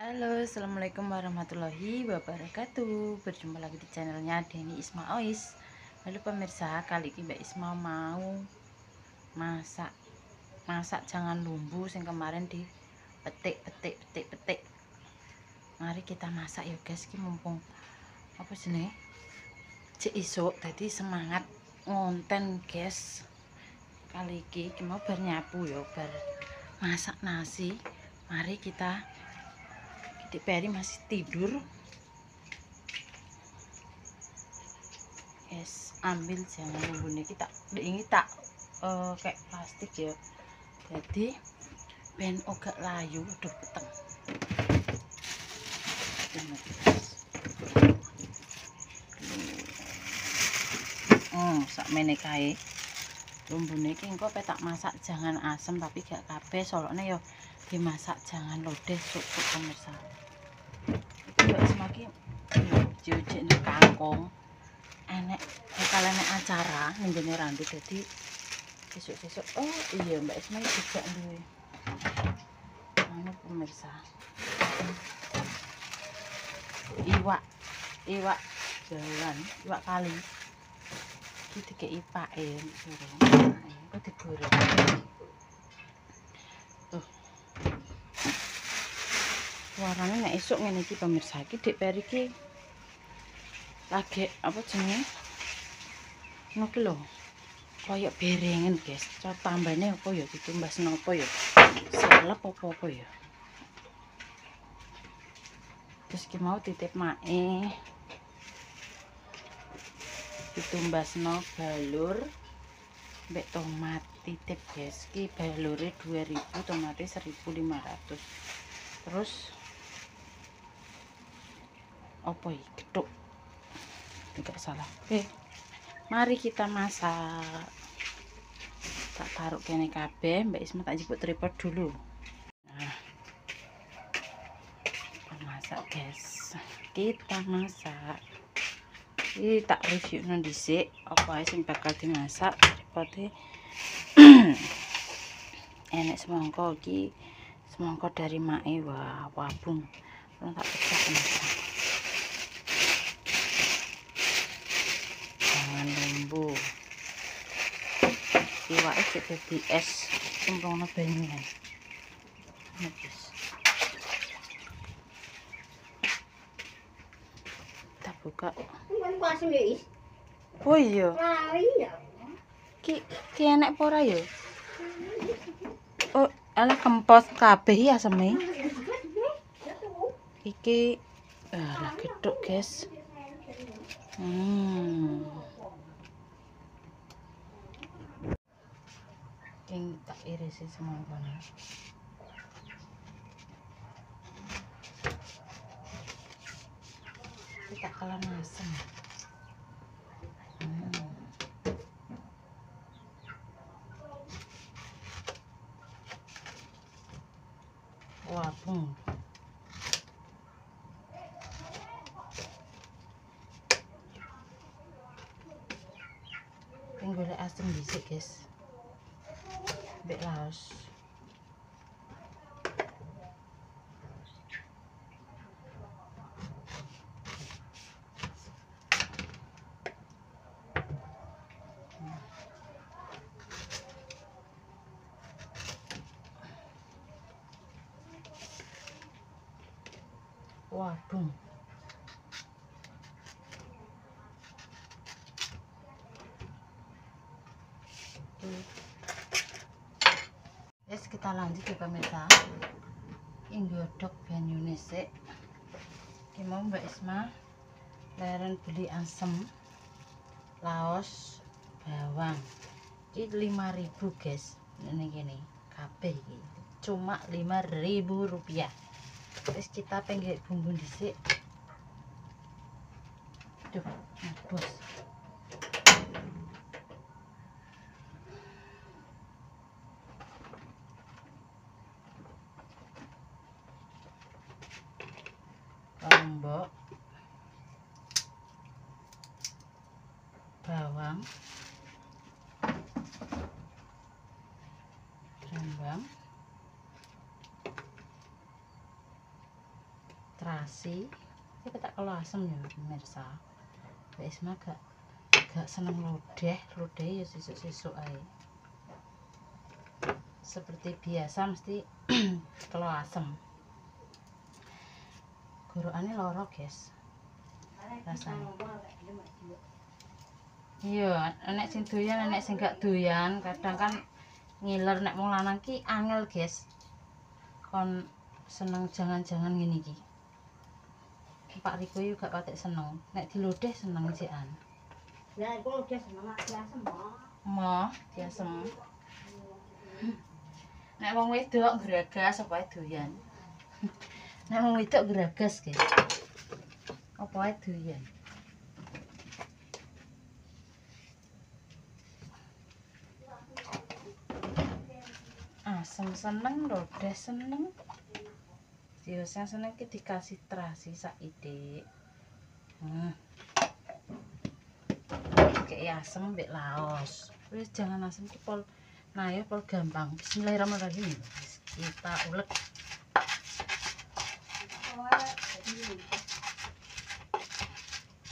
Halo, assalamualaikum warahmatullahi wabarakatuh. Berjumpa lagi di channelnya Deni Isma Ois. Halo pemirsa, kali ini Mbak Isma mau masak jangan lumbu yang kemarin di petik. Mari kita masak ya guys, ki mumpung apa sini cek isuk, jadi semangat ngonten guys. Kali ini mau bernyapu ya, ber masak nasi. Mari kita Peri masih tidur. Yes, ambil jangan lumbu kita ini tak kayak plastik ya. Jadi ben ogak layu, aduh peteng. Sak mene kae. Lumbune iki engko petak masak jangan asem tapi gak kabeh, soalnya yo dimasak jangan lodeh sup pemirsa. Iki wis maki jujik nek kangkung. Enek bakal enek acara ning gone Randu, dadi sesuk-sesuk. Oh iya, Mbak Isma juga duwe. Anu pemirsa. Iwak jalan, iwak kali. Iki dikeki pake goreng. Kok digoreng. Tuh. Warnane nek esuk ngene iki pemirsa, iki Dik Peri iki lagi apa jenenge? Ngono lho. Kayak berengen, guys. Coba tambane apa ya, ditumbas napa ya? Salep apa ya? Terus ki mau titip mae. Ditumbasno balur mbek tomat titip, guys. Ki balure 2000, tomate 1500. Terus apa iki? Gethuk. Tidak salah. Mari kita masak. Tak taruh kene kabeh, Mbak Isma tak jipuk tripod dulu. Nah, kita masak guys. Kita masak. Ini tak review dhisik apa ae sing bakal dimasak. Tripode enek semangka iki. Semangka dari mae, wah wabung. Tak pecah pemirsa. Jangan lumbu. Iwake cek dadi es semprono banyune. Guys. Kita buka. Oh iya. Ki enek apa ora ya? Oh, ala kempos kabeh ya aseme. Iki lah gethuk, guys. Yang tak irisi semangkanya. Kita kalah asem. Wah, golek asem dhisik, guys. Mbek laos. Waduh. Yes, kita lanjut ya pemirsa. Ini godhog banyune sik. Iki mau Mbak Isma leren beli asem, laos, bawang. Iki 5000, guys. Ini gini, kabeh iki. Cuma 5000 rupiah. Terus kita pengen bumbu dhisik. Duh, bos. Lombok, bawang, rembang, terasi. Iki tak kalau asem ya pemirsa. Mbak Isma gak seneng lodeh ya sisuk-sisuk ae. Seperti biasa mesti kalau asem. Gorokane loro, guys. Rasane. Iya, nek sing doyan, nek sing gak doyan, kadang kan ngiler nek wong lanang ki angel, guys. Kon seneng jangan-jangan ngene iki. Pak Riko yo gak patek seneng. Nek dilodeh seneng jikan. Ya, iku lodeh seneng asem, Mo, diasem. Nek wong wedok gragas apa ae doyan. Nek wong wedok gragas, guys. Apa ae doyan. Asem seneng, lodeh seneng. Biasa seneng ki dikasih terasi sakidik. Kayak asem mbek laos. Wis jangan asem ki pol. Nah ya pol gampang. Bismillahirrahmanirrahim. Kita ulek.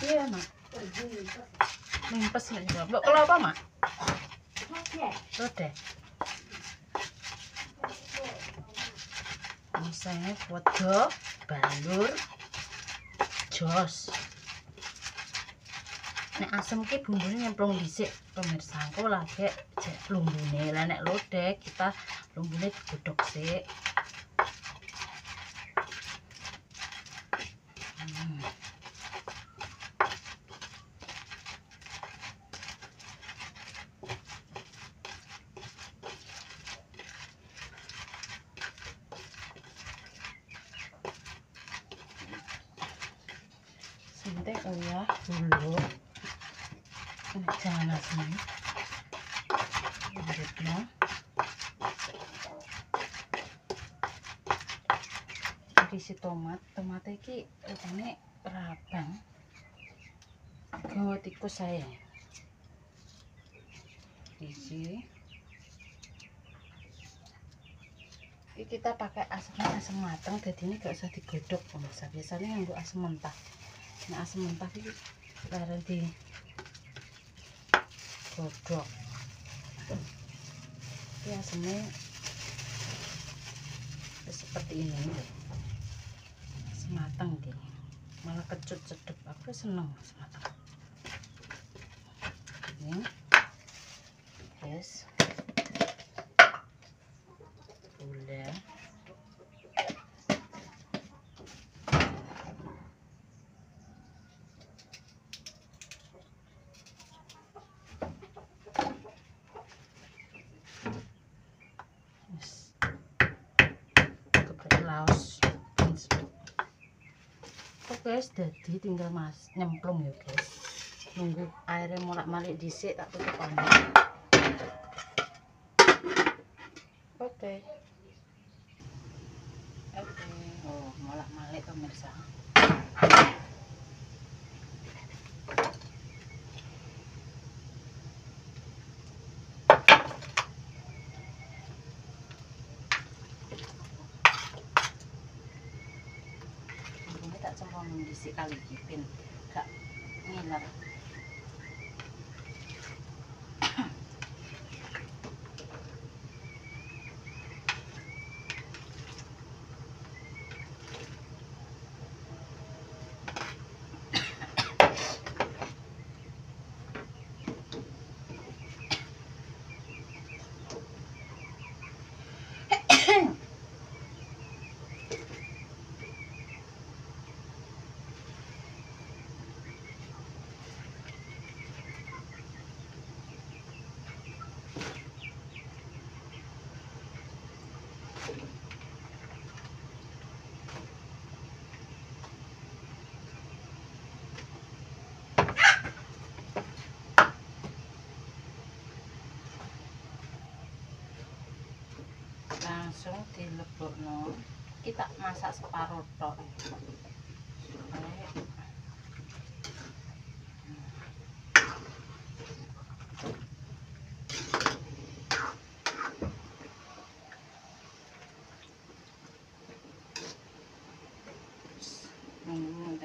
Iya, Mak. Mimpes nek juga. Mbok kelo apa, Mak? Lodeh. Misalnya podo, balur, jos. Nek asem ki bumbune nyemplung dhisik pemirsa. Engko lagi jek lumbune. Lah nek lodeh kita lumbune digodhog sik. Sintek uyah dulu. Jangan asem. Lanjutnya. Isi tomat iki rupane rabang. Gawa tikus saya. Isi. Ini kita pakai asam matang, jadi ini gak usah digodok pemirsa. Biasanya nganggo asam mentah. Nah asam mentah ini bareng di godok. Ini asamnya seperti ini. Asam matang deh. Malah kecut cedep. Aku seneng asam matang. Ini, guys. Gula. Laos. Guys, jadi tinggal nyemplung ya guys. Nunggu airnya molak-malik dhisik tak tutup angin. Oke. Oh, molak-malik pemirsa. Tak cemplung dhisik kali iki ben gak ngiler. Langsung dilebokno. Kita masak separuh tok.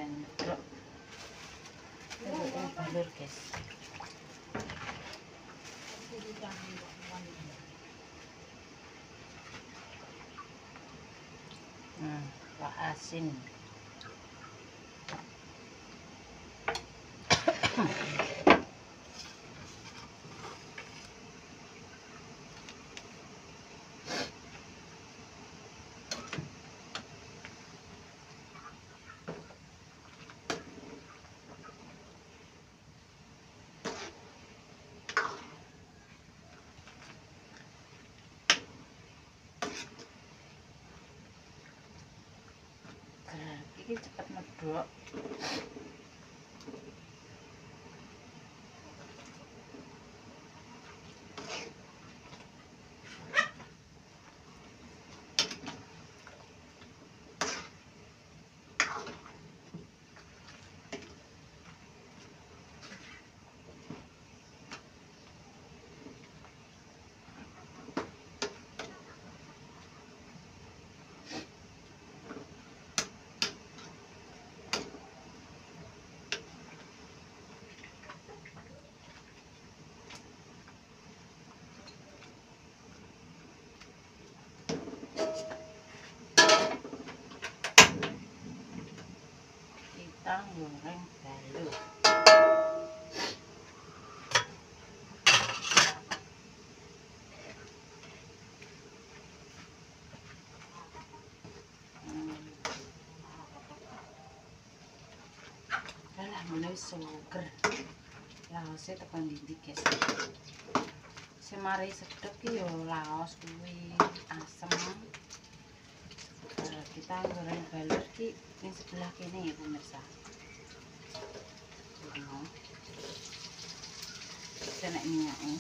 lumayan medok. Balur guys. Wah asin. Ini cepat medok. Kita goreng balur. Alah mulai suger. Laosnya tekan dinding guys. Semari sedep ki yo laos kuwi asem. Kita goreng balur ki ning sebelah kene ya pemirsa. Kita nek minyaknya.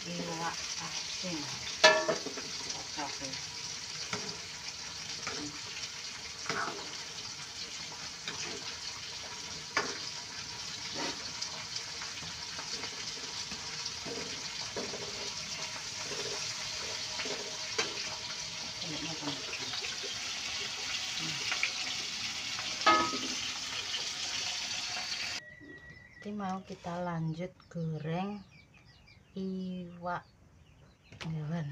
Iwak asin. Oke. Ini mau kita lanjut goreng iwak hewan.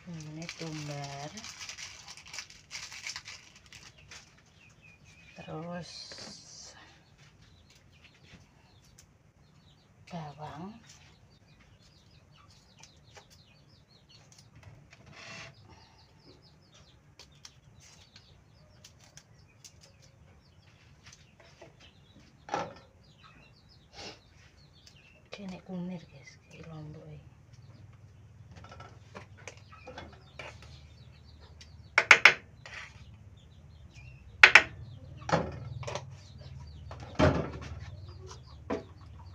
Ini tumbar, terus bawang, kene kunir guys, kayak lombok ini.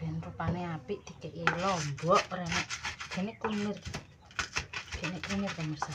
Ben rupane apik dikeki lombok renek. Kene kunir pemirsa.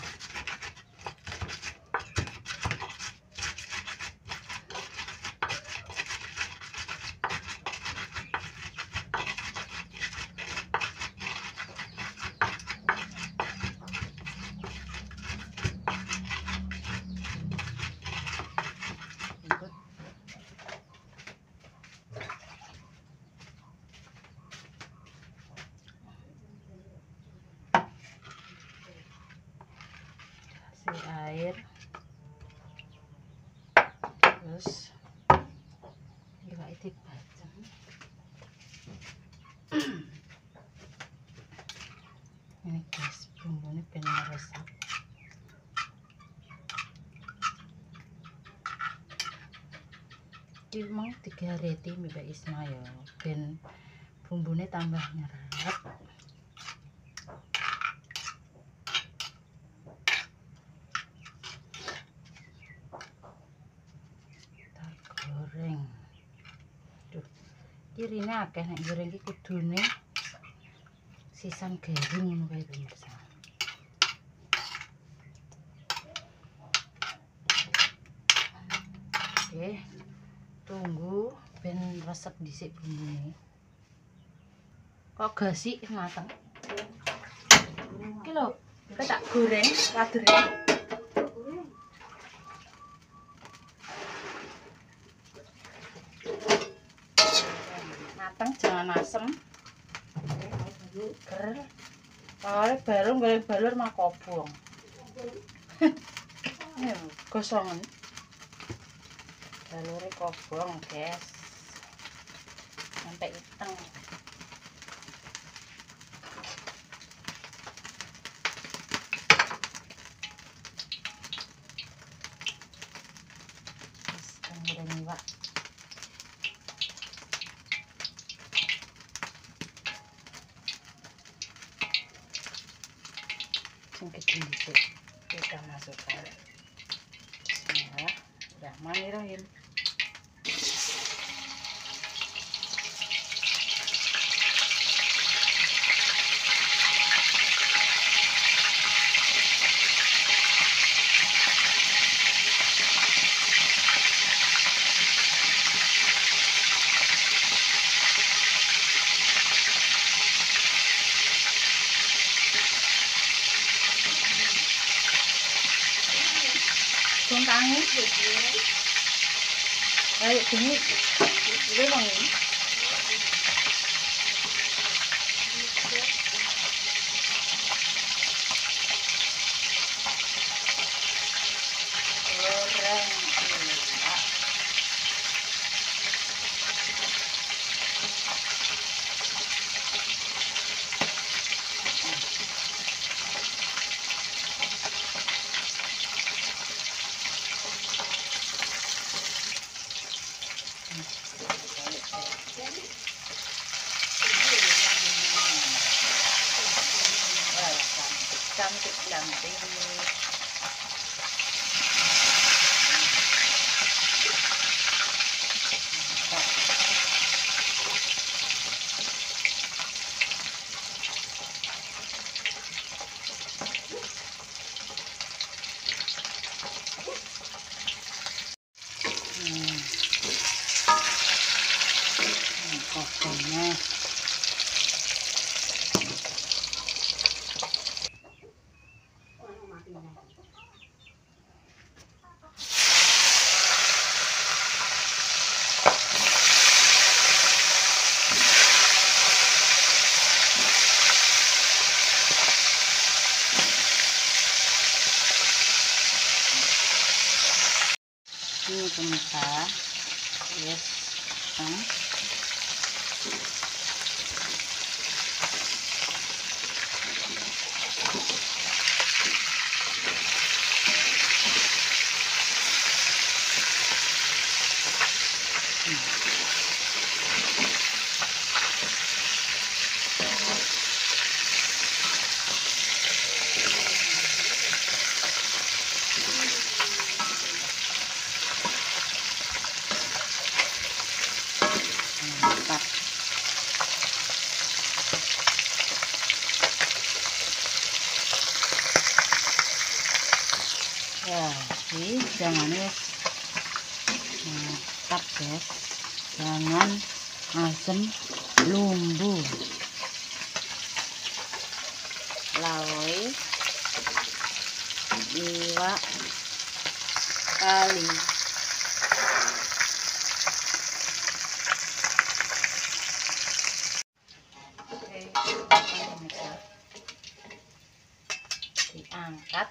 Air, terus iwak itu dibacem. Ini guys, bumbunya ben meresap. Iki mau 3 reti Mbak Isma ya, ben bumbunya tambah nyerap. Goreng. Duh. Kirine akeh nek goreng iki kudune sisan garing ngono kae pemirsa. Oke. Tunggu ben resep dhisik bumbune. Kok gasik mateng. Iki lho, kita tak goreng wadere. Mateng jangan asem. Ger. Awalnya baru golek balur mah kobong. Gosongan. Balure kobong, guys. Sampai iteng. Goreng iwak. Sing kecil dhisik kita masukkan. Bismillahirrahmanirrahim. Tangi. Ayo sini. Ini bang ini. Cantik. Pokoknya ini pemirsa, yes, mantap. Ya, ini jangan mantap guys, jangan asem lumbu. Lawai iwak kali. Oke, pemirsa, diangkat.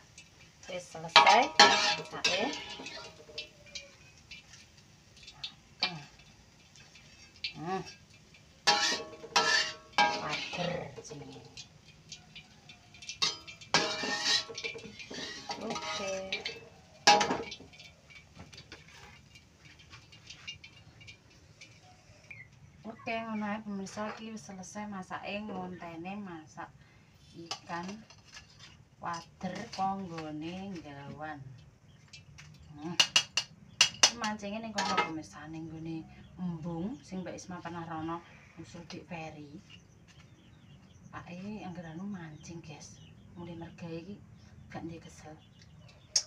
Selesai masaknya. Pager sini. Oke. Oke, ngono ae pemirsa, iki wis selesai masake ngontene masak ikan wader konggone gawan. Mancingnya ning kono pemirsa, ning gone embung sing Mbak Isma pernah rono usul Dik Ferry. Pake anggeranu mancing, guys. Mulai mergawe iki gak ndek kesel.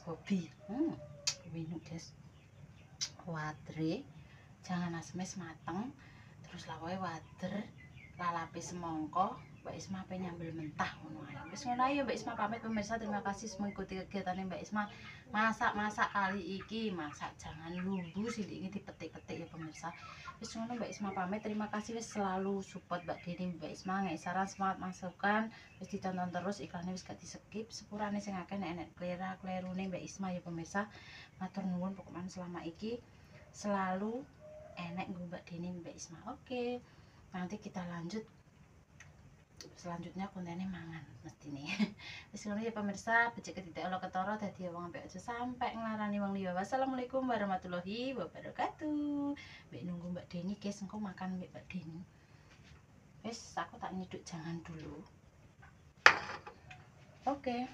Hobi. Winuk, guys. Wadre jangan asmes mateng, terus lawae wader lalape semongko Mbak Isma pe nyambel mentah ngono ae. Wis ngono ae ya Mbak Isma pamit pemirsa, terima kasih mengikuti kegiatan Mbak Isma masak-masak kali iki, masak jangan lumbu sih ini dipetik-petik ya pemirsa. Wis ngono Mbak Isma pamit, terima kasih wis selalu support Mbak Deni Mbak Isma, nggak saran semangat masukan wis ditonton terus, iklannya wis gak di skip, sepurane sing akeh nek klerune Mbak Isma ya pemirsa. Matur nuwun pokoknya selama iki selalu enek Mbak Deni Mbak Isma. Oke, nanti kita lanjut selanjutnya kontennya mangan mesti nih. Wis ngono ya pemirsa, becik tidak olo ketara dadi wong ambek aja sampai nglarani wong liya. Wassalamualaikum warahmatullahi wabarakatuh. Mbak nunggu Mbak Deni guys, engko makan Mbak Deni. Wis aku tak nyeduk jangan dulu. Oke.